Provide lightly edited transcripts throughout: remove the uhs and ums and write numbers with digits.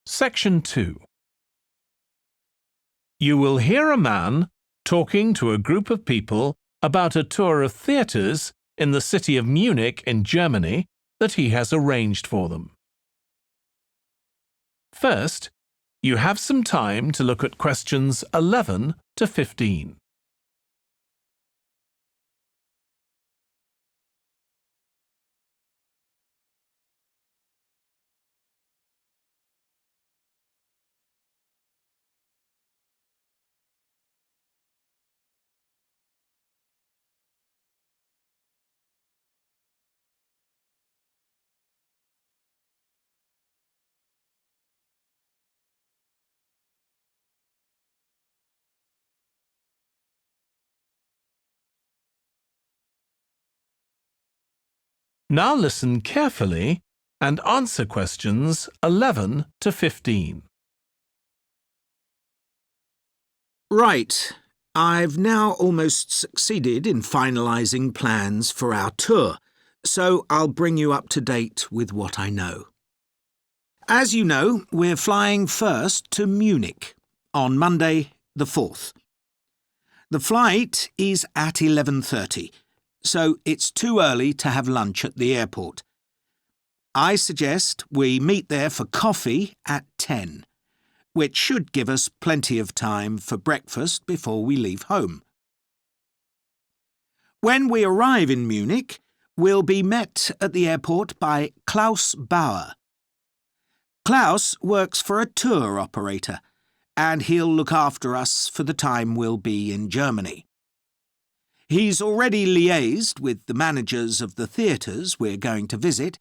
Section 2. You will hear a man talking to a group of people about a tour of theatres in the city of Munich in Germany that he has arranged for them. First, you have some time to look at questions 11 to 15. Now listen carefully and answer questions 11 to 15. Right. I've now almost succeeded in finalising plans for our tour, so I'll bring you up to date with what I know. As you know, we're flying first to Munich on Monday the 4th. The flight is at 11:30, so it's too early to have lunch at the airport. I suggest we meet there for coffee at 10, which should give us plenty of time for breakfast before we leave home. When we arrive in Munich, we'll be met at the airport by Klaus Bauer. Klaus works for a tour operator, and he'll look after us for the time we'll be in Germany. He's already liaised with the managers of the theatres we're going to visit,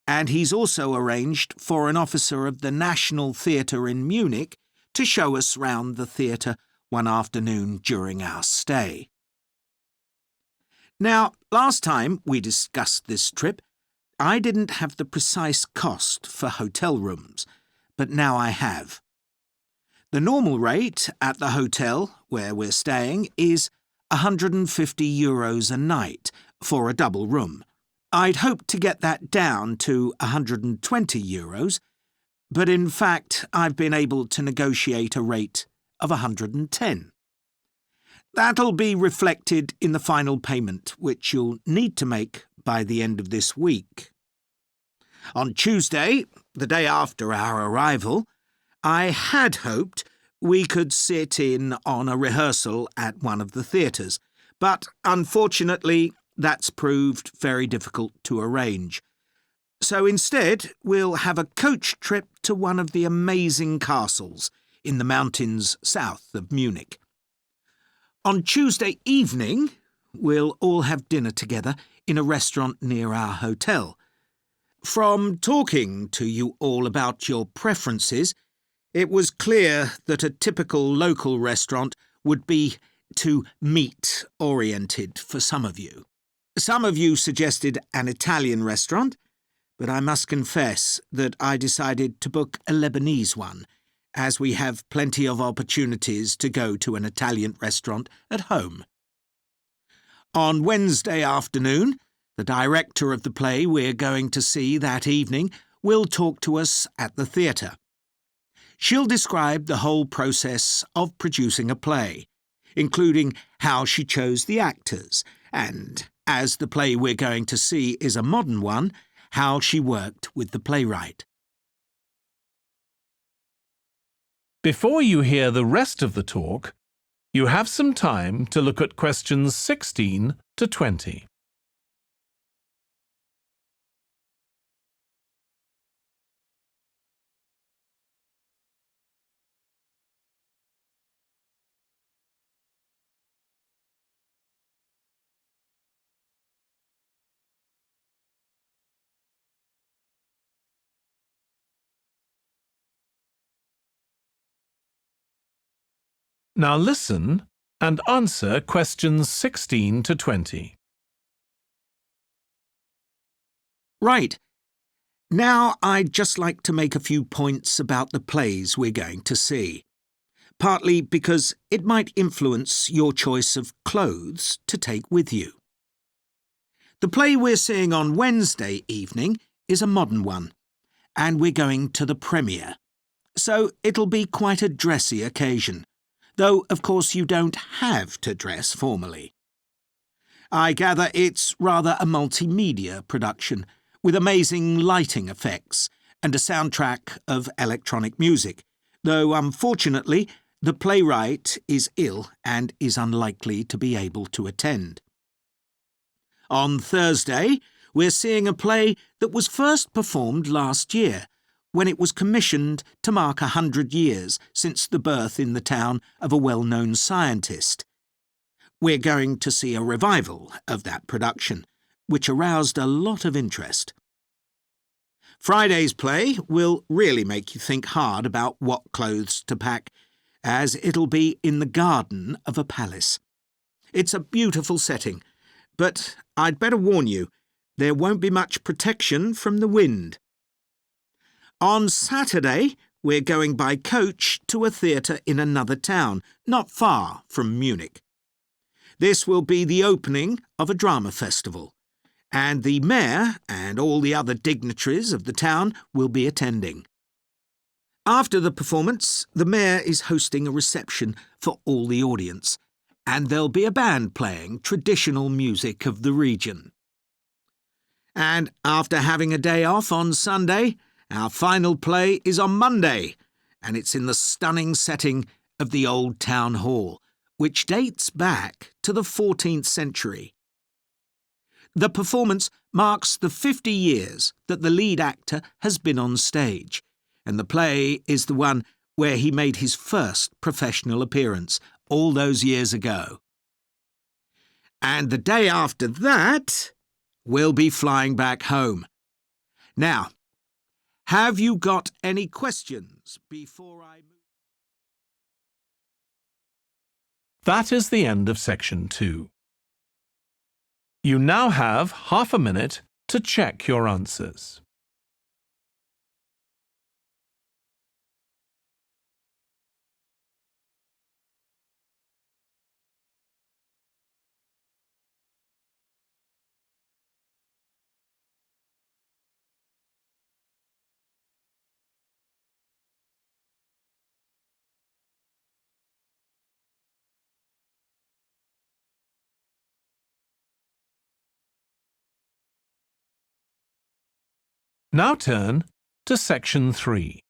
and he's also arranged for an officer of the National Theatre in Munich to show us round the theatre one afternoon during our stay. Now, last time we discussed this trip, I didn't have the precise cost for hotel rooms, but now I have. The normal rate at the hotel where we're staying is €150 a night for a double room. I'd hoped to get that down to €120, but in fact I've been able to negotiate a rate of €110. That'll be reflected in the final payment, which you'll need to make by the end of this week. On Tuesday, the day after our arrival, I had hoped we could sit in on a rehearsal at one of the theatres, but unfortunately that's proved very difficult to arrange. So instead, we'll have a coach trip to one of the amazing castles in the mountains south of Munich. On Tuesday evening, we'll all have dinner together in a restaurant near our hotel. From talking to you all about your preferences, it was clear that a typical local restaurant would be too meat-oriented for some of you. Some of you suggested an Italian restaurant, but I must confess that I decided to book a Lebanese one, as we have plenty of opportunities to go to an Italian restaurant at home. On Wednesday afternoon, the director of the play we're going to see that evening will talk to us at the theatre. She'll describe the whole process of producing a play, including how she chose the actors and, as the play we're going to see is a modern one, how she worked with the playwright. Before you hear the rest of the talk, you have some time to look at questions 16 to 20. Now listen and answer questions 16 to 20. Right. Now I'd just like to make a few points about the plays we're going to see, partly because it might influence your choice of clothes to take with you. The play we're seeing on Wednesday evening is a modern one, and we're going to the premiere. so it'll be quite a dressy occasion, though of course you don't have to dress formally. I gather it's rather a multimedia production, with amazing lighting effects and a soundtrack of electronic music, though unfortunately the playwright is ill and is unlikely to be able to attend. On Thursday, we're seeing a play that was first performed last year, when it was commissioned to mark 100 years since the birth in the town of a well-known scientist. We're going to see a revival of that production, which aroused a lot of interest. Friday's play will really make you think hard about what clothes to pack, as it'll be in the garden of a palace. It's a beautiful setting, but I'd better warn you, there won't be much protection from the wind. On Saturday, we're going by coach to a theatre in another town, not far from Munich. This will be the opening of a drama festival, and the mayor and all the other dignitaries of the town will be attending. After the performance, the mayor is hosting a reception for all the audience, and there'll be a band playing traditional music of the region. And after having a day off on Sunday, our final play is on Monday, and it's in the stunning setting of the Old Town Hall, which dates back to the 14th century. The performance marks the 50 years that the lead actor has been on stage, and the play is the one where he made his first professional appearance all those years ago. And the day after that, we'll be flying back home. Now, have you got any questions before I move? That is the end of section 2. You now have half a minute to check your answers. Now turn to section 3.